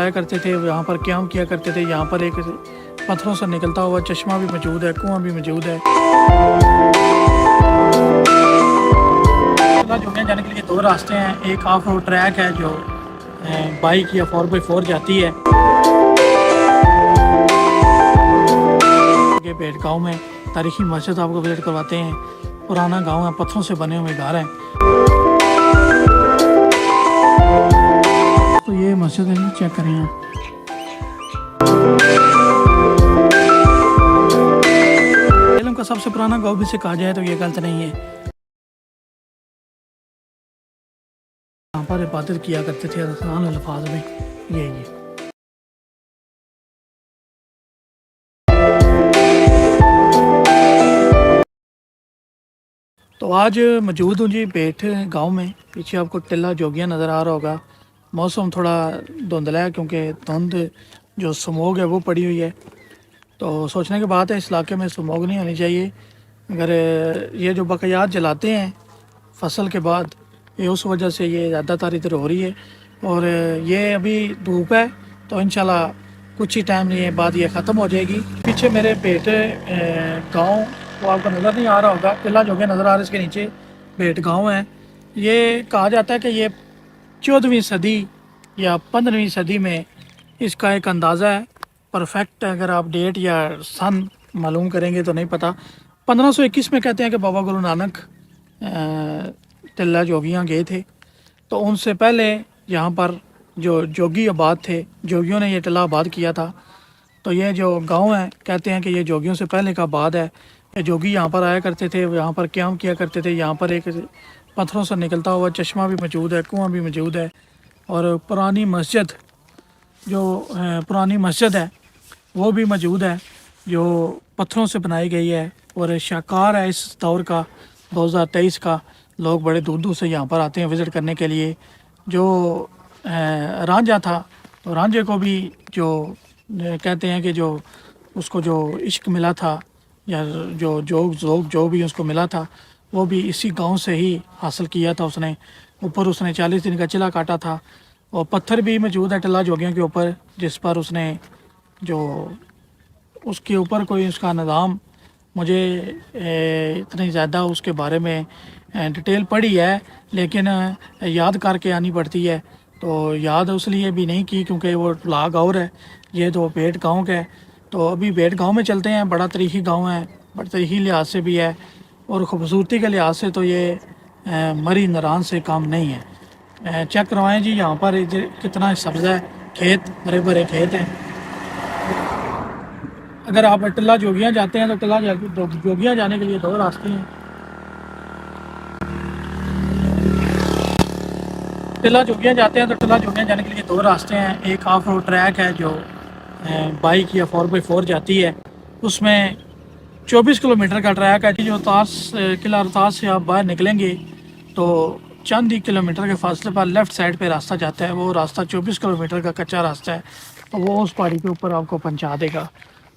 आया करते थे, यहाँ पर क़याम किया करते थे। यहाँ पर एक पत्थरों से निकलता हुआ चश्मा भी मौजूद है, कुआं भी मौजूद है। जोगियां जाने के लिए दो रास्ते हैं, एक ऑफ रोड ट्रैक है जो बाइक या 4x4 जाती है। पेट गाँव में तारीखी मस्जिद आपको विजिट करवाते हैं। पुराना गांव है, पत्थरों से बने हुए घर हैं। तो ये मस्जिद है, चेक करें आप। इल्म का सबसे पुराना गांव भी से कहा जाए तो ये गलत नहीं है। यहाँ पर इबादत किया करते थे आसान अल्फाज में। ये तो आज मौजूद हूँ जी पेट गांव में। पीछे आपको टिल्ला जोगियां नज़र आ रहा होगा। मौसम थोड़ा धुंधला है क्योंकि धुंध जो स्मोग है वो पड़ी हुई है। तो सोचने की बात है, इस इलाके में स्मोग नहीं होनी चाहिए। अगर ये जो बकायात जलाते हैं फसल के बाद, ये उस वजह से ये ज़्यादातर इधर हो रही है। और ये अभी धूप है तो इंशाल्लाह कुछ ही टाइम नहीं बाद ये ख़त्म हो जाएगी। पीछे मेरे पेट गाँव वो आपको नज़र नहीं आ रहा होगा, टिल्ला जोगियां नज़र आ रहा है, इसके नीचे भेट गाँव है। ये कहा जाता है कि ये 14वीं सदी या 15वीं सदी में इसका एक अंदाज़ा है। परफेक्ट अगर आप डेट या सन मालूम करेंगे तो नहीं पता। 1521 में कहते हैं कि बाबा गुरु नानक टिल्ला जोगियां गए थे, तो उनसे पहले यहाँ पर जो जोगी आबाद थे, जोगियों ने ये टिल्ला आबाद किया था। तो ये जो गांव है कहते हैं कि ये जोगियों से पहले का आबाद है। ये जोगी यहाँ पर आया करते थे, यहाँ पर क़याम किया करते थे। यहाँ पर एक पत्थरों से निकलता हुआ चश्मा भी मौजूद है, कुआं भी मौजूद है। और पुरानी मस्जिद है वो भी मौजूद है, जो पत्थरों से बनाई गई है। और शाकार है इस दौर का, 2023 का। लोग बड़े दूर दूर से यहाँ पर आते हैं विज़िट करने के लिए। जो रांझा था, तो रांझे को भी जो कहते हैं कि जो उसको जो इश्क मिला था या जो भी उसको मिला था, वो भी इसी गांव से ही हासिल किया था उसने। ऊपर उसने 40 दिन का चिला काटा था। और पत्थर भी मौजूद है टिल्ला जोगियों के ऊपर, जिस पर उसने जो उसके ऊपर कोई उसका निज़ाम, मुझे इतनी ज़्यादा उसके बारे में डिटेल पड़ी है लेकिन याद करके आनी पड़ती है। तो याद उसलिए भी नहीं की क्योंकि वो ब्लॉग और है, ये तो पेट गाँव का है। तो अभी पेट गाँव में चलते हैं। बड़ा तारीखी गाँव है, बड़ा तारीखी लिहाज से भी है और ख़ूबसूरती के लिहाज से तो ये मरी नारान से काम नहीं है। चेक करवाएं जी, यहाँ पर कितना सब्ज़ है, खेत भरे भरे खेत हैं। अगर आप टिल्ला जोगियां जाते हैं तो टिल्ला जोगियां जाने के लिए दो रास्ते हैं। टिल्ला जोगियां जाते हैं तो टिल्ला जोगियां जाने के लिए दो रास्ते हैं। एक ऑफ रोड ट्रैक है जो बाइक या 4x4 जाती है, उसमें 24 किलोमीटर का ट्रैक है। जो किला रोहतास से आप बाहर निकलेंगे तो चंद ही किलोमीटर के फासले पर लेफ़्ट साइड पे रास्ता जाता है। वो रास्ता 24 किलोमीटर का कच्चा रास्ता है, तो वो उस पहाड़ी के ऊपर आपको पहुंचा देगा।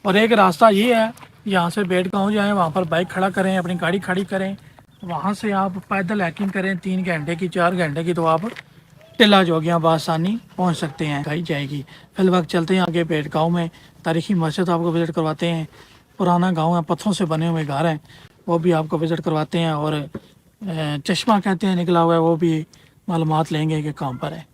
और एक रास्ता ये है, यहाँ से बेट गाँव जाएँ, वहाँ पर बाइक खड़ा करें, अपनी गाड़ी खड़ी करें, वहाँ से आप पैदल हैकिंग करें 3 घंटे की 4 घंटे की, तो आप टिल्ला जोगियां बआसानी पहुँच सकते हैं। गाई जाएगी। फिल वक्त चलते हैं आगे पेट गाँव में, तारीखी मस्जिद आपको विज़िट करवाते हैं। पुराना गांव है, पत्थरों से बने हुए घर हैं, वो भी आपको विज़िट करवाते हैं। और चश्मा कहते हैं निकला हुआ है, वो भी मालूमात लेंगे कि कहाँ पर है।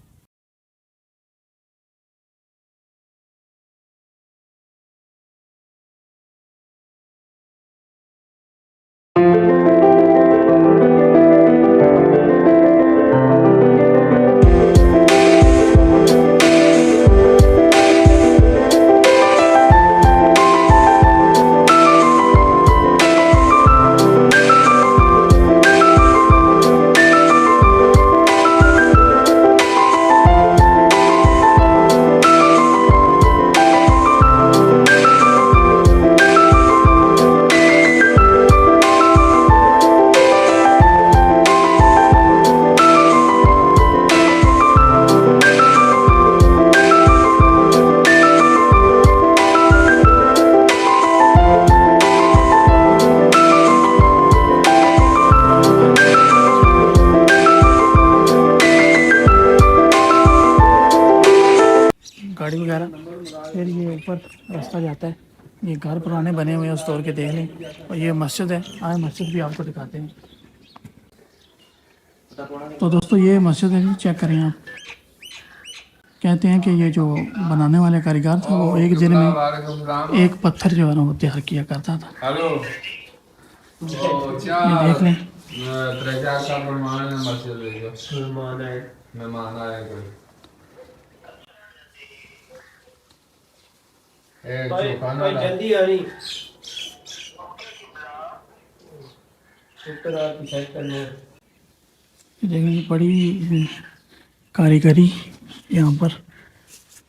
गाड़ी वगैरह। फिर ये ऊपर रास्ता जाता है, ये घर पुराने बने हुए हैं उस दौर के, देख लें। और ये मस्जिद है, आए मस्जिद भी आपको दिखाते हैं। तो दोस्तों ये मस्जिद है जी, चेक करें आप। कहते हैं कि ये जो बनाने वाले कारीगर था वो एक दिन में एक पत्थर जो है ना वो तैयार किया करता था। ये देख लें। जल्दी आनी ये देखें, बड़ी कारीगरी यहाँ पर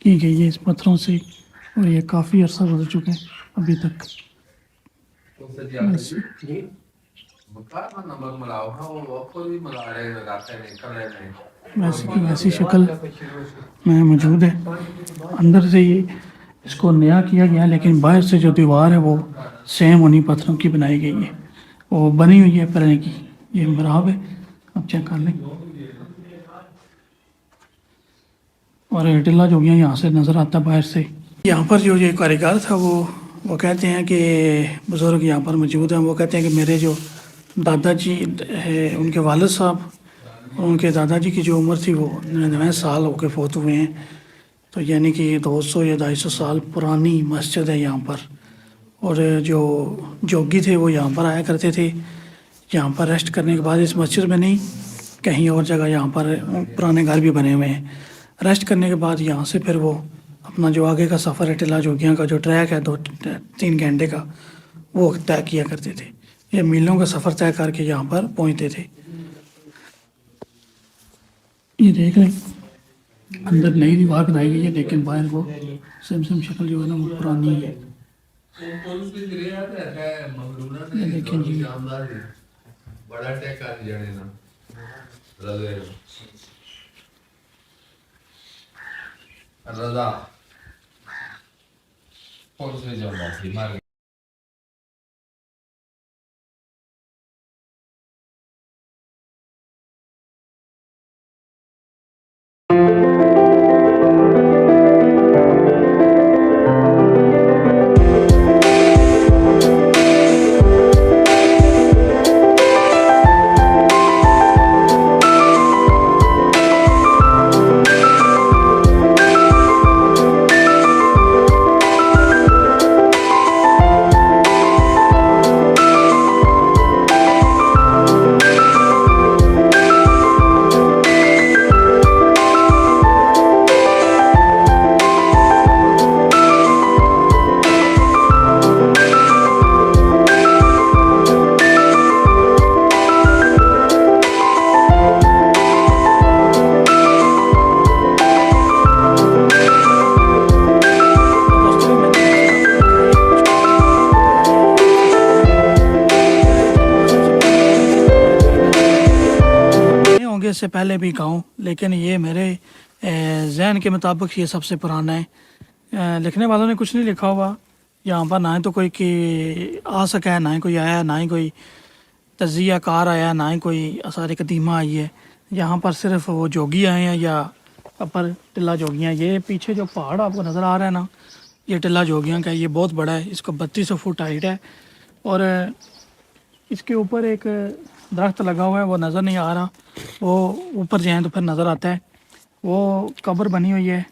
की गई है इस पत्थरों से, और ये काफ़ी अर्सा गुजर चुका है अभी तक। बस वैसे की वैसी शक्ल में मौजूद है। अंदर से ये इसको नया किया गया, लेकिन बाहर से जो दीवार है वो सेम उन्हीं पत्थरों की बनाई गई है, वो बनी हुई है पहले की। ये मराब है, अब चेक कर लें। और टिल्ला जो गया यहाँ से नज़र आता है बाहर से। यहाँ पर जो ये कारीगर था वो कहते हैं कि बुज़ुर्ग यहाँ पर मौजूद हैं, वो कहते हैं कि मेरे जो दादाजी है, उनके वालिद साहब और उनके दादाजी की जो उम्र थी वो 99 साल होकर फौत हुए हैं। तो यानी कि 200 या 250 साल पुरानी मस्जिद है यहाँ पर। और जो जोगी थे वो यहाँ पर आया करते थे, यहाँ पर रेस्ट करने के बाद इस मस्जिद में नहीं, कहीं और जगह यहाँ पर पुराने घर भी बने हुए हैं। रेस्ट करने के बाद यहाँ से फिर वो अपना जो आगे का सफ़र है, टिल्ला जोगियाँ का जो ट्रैक है 2-3 घंटे का, वो तय किया करते थे। ये मीलों का सफ़र तय करके यहाँ पर पहुँचते थे। ये देख रहे हैं, अंदर नई दीवार बनाई गई है, लेकिन बाहर वो सेम शक्ल जो है ना वो पुरानी है। ये देखें जी, रजा कौन से जमा थी मार से पहले भी गाँव, लेकिन ये मेरे जहन के मुताबिक ये सबसे पुराना है। लिखने वालों ने कुछ नहीं लिखा हुआ यहाँ पर, ना ही तो कोई कि आ सका है, ना ही कोई आया, ना ही कोई तजिया कार आया, ना ही कोई आसार कदीमा आई है। यहाँ पर सिर्फ वो जोगी आए हैं या अपर टिल्ला जोगियाँ। ये पीछे जो पहाड़ आपको नज़र आ रहा है ना, ये टिल्ला जोगियाँ का, ये बहुत बड़ा है, इसको 3200 फुट हाइट है। और इसके ऊपर एक दरख्त लगा हुआ है, वो नज़र नहीं आ रहा, वो ऊपर जाएँ तो फिर नज़र आता है। वो कब्र बनी हुई है,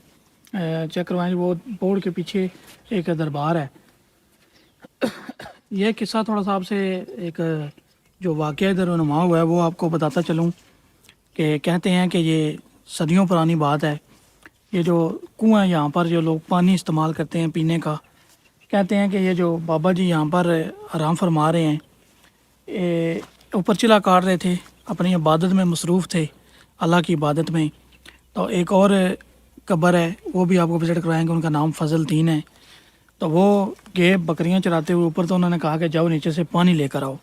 चेक करवाएं। वो बोर्ड के पीछे एक दरबार है। यह किस्सा थोड़ा सा आपसे एक जो वाक़या इधर नुमा हुआ है वो आपको बताता चलूँ कि कहते हैं कि ये सदियों पुरानी बात है। ये जो कुआं है यहाँ पर जो लोग पानी इस्तेमाल करते हैं पीने का, कहते हैं कि ये जो बाबा जी यहाँ पर आराम फरमा रहे हैं, ऊपर चिला काट रहे थे, अपनी इबादत में मसरूफ़ थे, अल्लाह की इबादत में। तो एक और कब्र है, वो भी आपको विज़िट कराएंगे, उनका नाम फजल दीन है। तो वो गए बकरियां चराते हुए ऊपर, तो उन्होंने कहा कि जाओ नीचे से पानी लेकर आओ।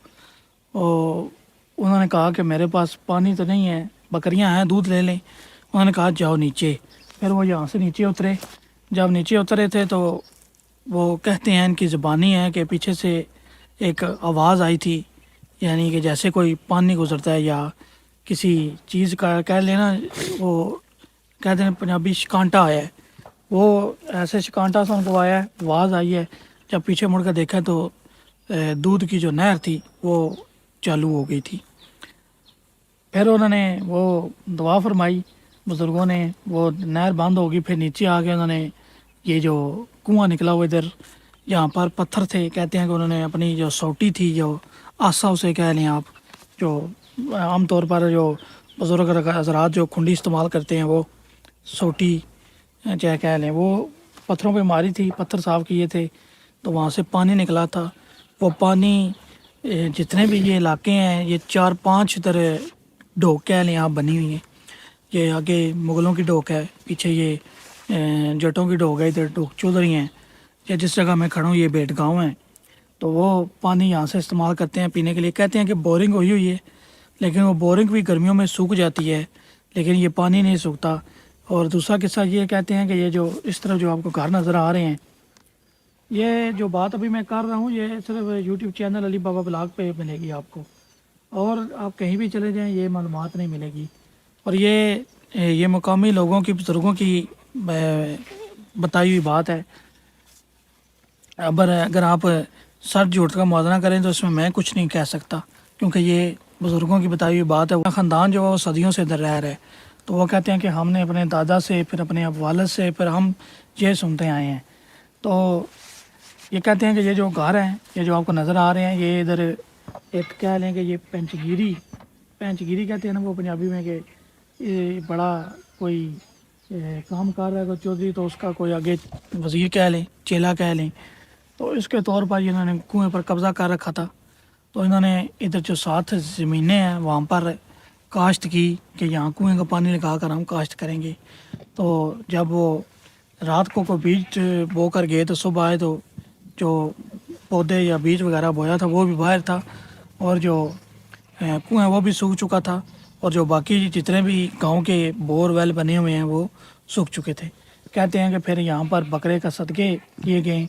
और उन्होंने कहा कि मेरे पास पानी तो नहीं है, बकरियां हैं, दूध ले लें। उन्होंने कहा जाओ नीचे। फिर वो यहाँ से नीचे उतरे। जब नीचे उतरे थे तो वो कहते हैं, इनकी ज़बानी है कि पीछे से एक आवाज़ आई थी, यानी कि जैसे कोई पानी गुजरता है या किसी चीज़ का कह लेना, वो कहते हैं पंजाबी कांटा आया है। वो ऐसे शिकांटा सा उनको आया है, आवाज़ आई है। जब पीछे मुड़ कर देखा तो दूध की जो नहर थी वो चालू हो गई थी। फिर उन्होंने वो दुआ फरमाई बुज़ुर्गों ने, वो नहर बंद होगी। फिर नीचे आ के उन्होंने ये जो कुआं निकला हुआ इधर, यहाँ पर पत्थर थे, कहते हैं कि उन्होंने अपनी जो सोटी थी, जो आसा उसे कह लें आप, जो आमतौर पर जो बुज़ुर्ग हज़रात जो खुंडी इस्तेमाल करते हैं वो सोटी चाहे कह लें, वो पत्थरों पे मारी थी, पत्थर साफ़ किए थे तो वहाँ से पानी निकला था। वो पानी जितने भी ये इलाके हैं, ये 4-5 इधर डोक कह लें आप बनी हुई हैं। ये आगे मुग़लों की डोक है, पीछे ये जटों की डोक है, इधर डोक चौधरी हैं। या जिस जगह मैं खड़ा हूँ ये बेट गाँव है। तो वो पानी यहाँ से इस्तेमाल करते हैं पीने के लिए। कहते हैं कि बोरिंग हुई हुई है, लेकिन वो बोरिंग भी गर्मियों में सूख जाती है, लेकिन ये पानी नहीं सूखता। और दूसरा किस्सा ये कहते हैं कि ये जो इस तरफ जो आपको घर नज़र आ रहे हैं, ये जो बात अभी मैं कर रहा हूँ ये सिर्फ यूट्यूब चैनल अली बाबा ब्लॉग पे मिलेगी आपको, और आप कहीं भी चले जाएं ये मालूमात नहीं मिलेगी। और ये मुकामी लोगों की, बुज़ुर्गों की बताई हुई बात है। अगर आप सर झूठ का मुआवजा करें तो इसमें मैं कुछ नहीं कह सकता, क्योंकि ये बुज़ुर्गों की बताई हुई बात है। वो ख़ानदान जो है वो सदियों से इधर रह रहे हैं, तो वो कहते हैं कि हमने अपने दादा से, फिर अपने अब वालिद से, फिर हम ये सुनते आए हैं। तो ये कहते हैं कि ये जो घर हैं, ये जो आपको नज़र आ रहे हैं, ये इधर एक कह लें कि ये पेंचगिरी कहते हैं ना वो पंजाबी में, कि ये बड़ा कोई काम कर रहा है कोई चौधरी, तो उसका कोई आगे वज़ीर कह लें, चेला कह लें। तो इसके तौर पर इन्होंने कुएं पर कब्ज़ा कर रखा था। तो इन्होंने इधर जो 7 ज़मीनें हैं वहाँ पर काश्त की कि यहाँ कुएं का पानी लगा कर हम काश्त करेंगे। तो जब वो रात को कोई बीज बो कर गए तो सुबह आए तो जो पौधे या बीज वगैरह बोया था वो भी बाहर था, और जो कुएं वो भी सूख चुका था, और जो बाकी जितने भी गांव के बोर वेल बने हुए हैं वो सूख चुके थे। कहते हैं कि फिर यहाँ पर बकरे का सदक़े किए गए,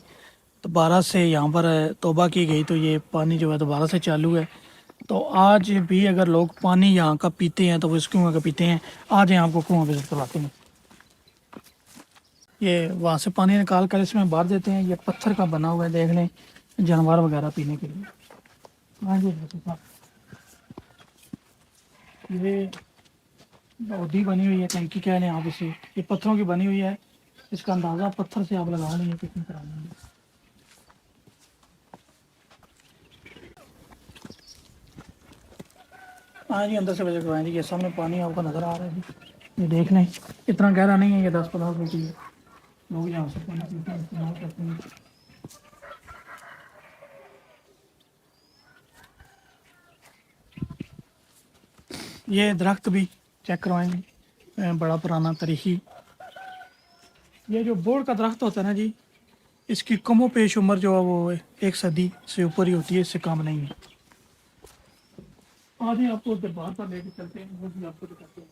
दोबारा से यहाँ पर तौबा की गई, तो ये पानी जो है दोबारा से चालू है। तो आज भी अगर लोग पानी यहाँ का पीते हैं तो वो इस कुएँ का पीते हैं। आज यहाँ आपको कुआँ विजिट करवाते हैं। ये वहाँ से पानी निकाल कर इसमें भर देते हैं। ये पत्थर का बना हुआ है, देख लें, जानवर वगैरह पीने के लिए। हाँ जी साहब, ये बॉडी बनी हुई है, टंकी कह लें आप इसे, ये पत्थरों की बनी हुई है। इसका अंदाज़ा पत्थर से आप लगा लेंगे कितनी तरह लेंगे। हाँ जी, अंदर से वजह करवाएं जी। ये सामने पानी आपको नज़र आ रहा है जी, ये देख लें, इतना गहरा नहीं है, ये 10-15 फुट ही है। लोग यहाँ से पानी पीते हैं, इस्तेमाल करते हैं। ये दरख्त भी चेक करवाएंगे, बड़ा पुराना तारीखी। ये जो बोर्ड का दरख्त होता है ना जी, इसकी कमो पेश उम्र जो है वो 1 सदी से ऊपर ही होती है, इससे कम नहीं है। आज ही आपको दरबार पर लेके चलते हैं, वो भी आपको दिखाते हैं।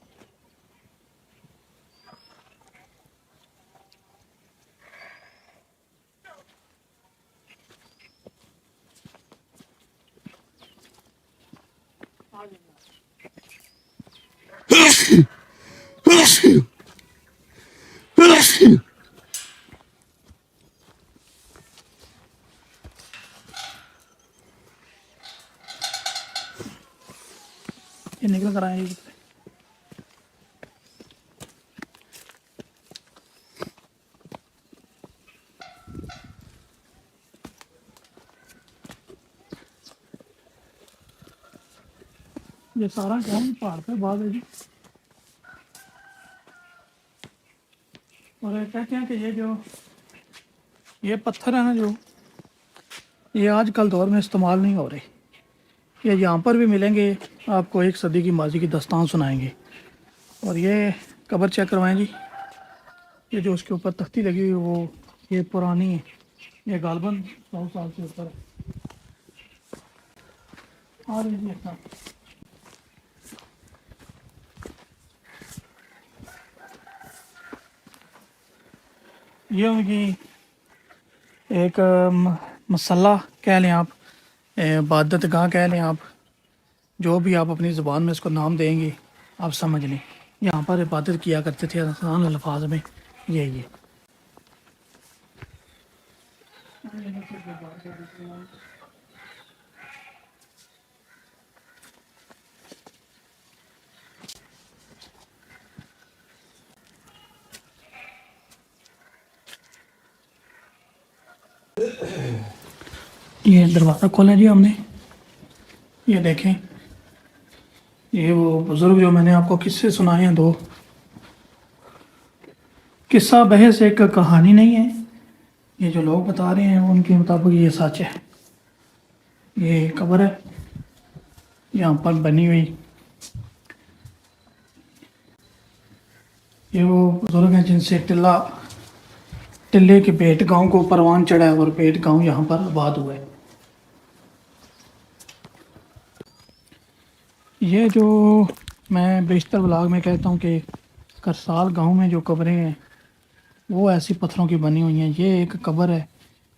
ये निकल कर आए। ये सारा गाँव पहाड़ पे बाद है जी। और कहते हैं कि ये पत्थर है ना, जो ये आजकल दौर में इस्तेमाल नहीं हो रहे। ये यहाँ पर भी मिलेंगे आपको, 1 सदी की माजी की दास्तान सुनाएंगे। और ये कब्र चेक करवाएं जी, ये जो उसके ऊपर तख्ती लगी हुई है वो ये पुरानी है, ये गालबन 100 साल से ऊपर है। और ये उनकी एक मसल्ला कह लें आप, इबादत गाह कह लें आप, जो भी आप अपनी ज़ुबान में इसको नाम देंगे आप समझ लें। यहाँ पर इबादत किया करते थे आसान अल्फाज में, यही है। ये दरवाज़ा खोला जी हमने, ये देखें, ये वो बुज़ुर्ग जो मैंने आपको किस्से सुनाए हैं दो, किस्सा बहस एक कहानी नहीं है, ये जो लोग बता रहे हैं उनके मुताबिक ये सच है। ये कब्र है यहाँ पर बनी हुई, ये वो बुज़ुर्ग हैं जिनसे टिल्ले के पेट गांव को परवान चढ़ा है और पेट गांव यहाँ पर आबाद हुआ है। ये जो मैं बेशतर ब्लॉग में कहता हूँ कि करसाल गांव में जो कब्रें हैं वो ऐसी पत्थरों की बनी हुई हैं। ये एक कब्र है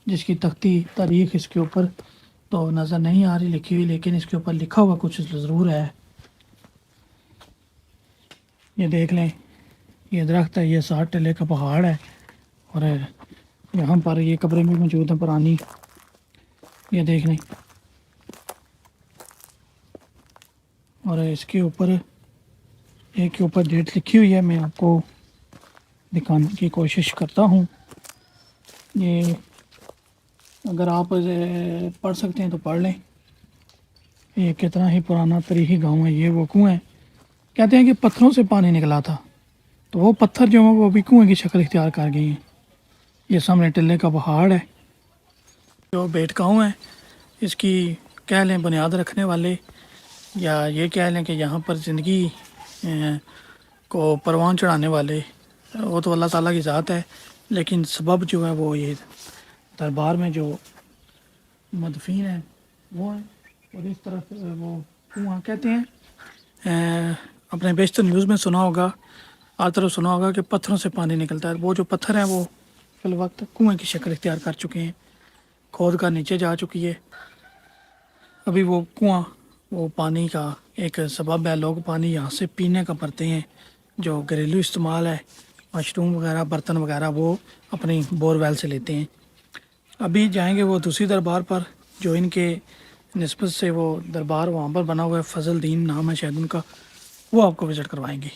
जिसकी तख्ती तारीख इसके ऊपर तो नज़र नहीं आ रही लिखी हुई, लेकिन इसके ऊपर लिखा हुआ कुछ ज़रूर है। ये देख लें, ये दरख्त है, ये 60 टिल्ले का पहाड़ है और यहाँ पर ये कब्रें भी मौजूद हैं पुरानी। ये देख लें, और इसके ऊपर एक के ऊपर डेट लिखी हुई है, मैं आपको दिखाने की कोशिश करता हूँ। ये अगर आप इसे पढ़ सकते हैं तो पढ़ लें। ये कितना ही पुराना तारीखी गांव है। ये वो कुआं है, कहते हैं कि पत्थरों से पानी निकला था, तो वो पत्थर जो है वो अभी कुएं की शक्ल इख्तियार कर गई हैं। ये सामने टिल्ले का पहाड़ है जो बेट गाँव है, इसकी कह लें बुनियाद रखने वाले, या ये कह लें कि यहाँ पर ज़िंदगी को परवान चढ़ाने वाले वो तो अल्लाह ताला की ज़ात है, लेकिन सबब जो है वो ये दरबार में जो मदफीन है वो है। और इस तरफ वो कुआं कहते हैं, अपने बेशतर न्यूज़ में सुना होगा, हर तरफ सुना होगा कि पत्थरों से पानी निकलता है। वो जो पत्थर हैं वो फिल वक्त कुएँ की शक्ल इख्तियार कर चुके हैं, खोद कर नीचे जा चुकी है। अभी वो कुआं वो पानी का एक सबब है, लोग पानी यहाँ से पीने का भरते हैं, जो घरेलू इस्तेमाल है, मशरूम वगैरह बर्तन वगैरह वो अपनी बोरवेल से लेते हैं। अभी जाएंगे वो दूसरी दरबार पर जो इनके निस्बत से वो दरबार वहाँ पर बना हुआ है, फजल दीन नाम है शायद उनका, वो आपको विज़िट करवाएंगे।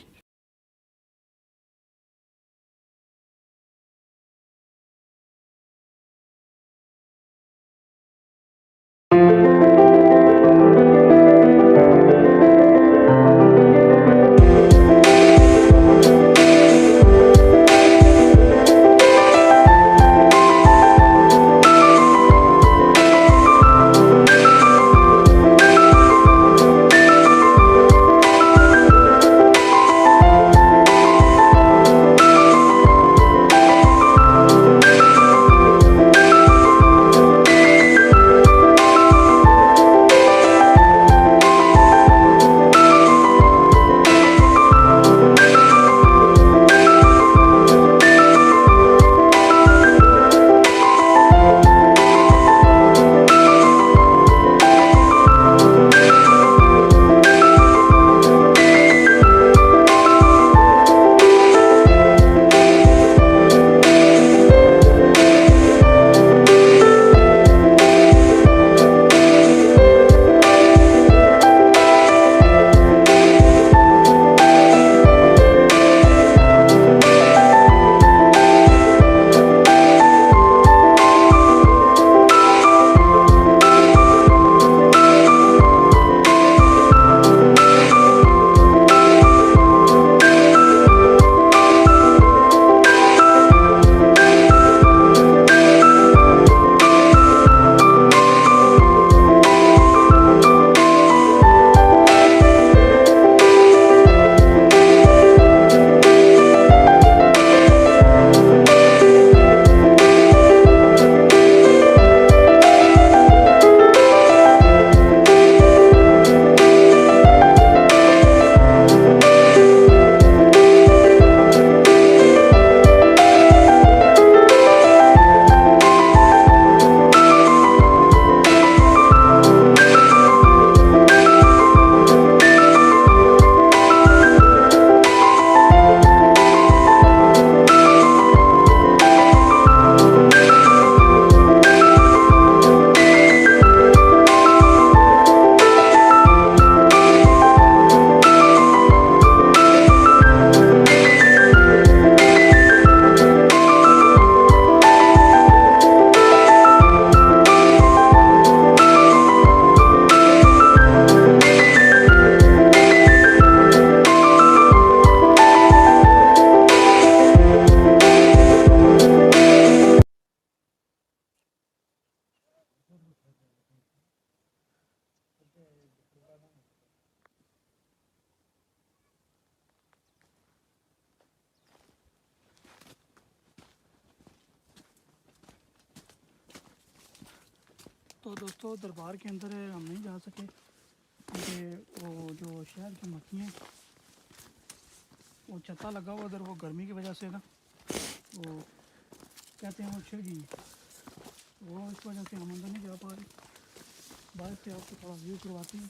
तो दोस्तों दरबार के अंदर हम नहीं जा सके क्योंकि वो जो शहर की मक्खियाँ वो छत्ता लगा हुआ उधर, वो गर्मी की वजह से ना वो कहते हैं वो छिड़ गई है, वो इस वजह से हम अंदर नहीं जा पा रहे। बाहर से आपको थोड़ा व्यू करवाती हैं।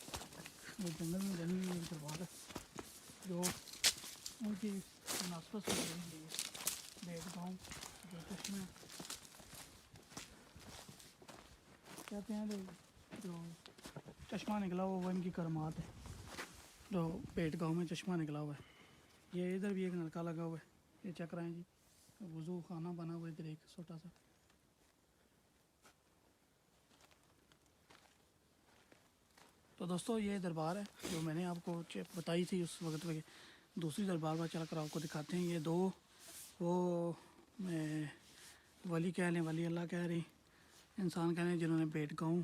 वो जंगल में बनी हुई एक दरबार है जो उनकी मुनासबत से बनी हुई है। बेट गाँव जो चश्मे कहते हैं जो चश्मा निकला हुआ वो इनकी करमात है, जो बेट गाँव में चश्मा निकला हुआ है। ये इधर भी एक नलका लगा हुआ है, ये चक रहे हैं जी। वज़ू खाना बना हुआ इधर एक छोटा सा। तो दोस्तों ये दरबार है जो मैंने आपको बताई थी उस वक्त पे। दूसरी दरबार पर चल कर आपको दिखाते हैं। ये दो वो वली कह लें, वली अल्लाह कह रहे इंसान कह रहे हैं जिन्होंने बेट गाँव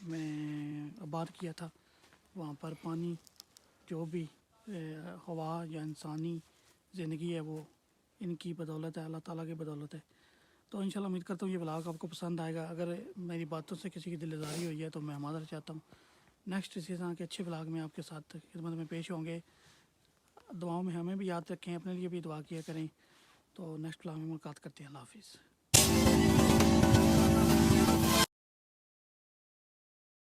में आबाद किया था। वहाँ पर पानी जो भी हवा या इंसानी ज़िंदगी है वो इनकी बदौलत है, अल्लाह ताला की बदौलत है। तो इंशाल्लाह उम्मीद करता हूँ ये व्लॉग आपको पसंद आएगा। अगर मेरी बातों से किसी की दिल आज़ारी हुई है तो मैं माफ़ चाहता हूँ। नेक्स्ट इसी तरह के अच्छे व्लॉग में आपके साथ खिदमत में पेश होंगे। दुआओं में हमें भी याद रखें, अपने लिए भी दुआ किया करें। तो नेक्स्ट व्लॉग में मुलाकात करते हैं। अल्लाह हाफ़िज़।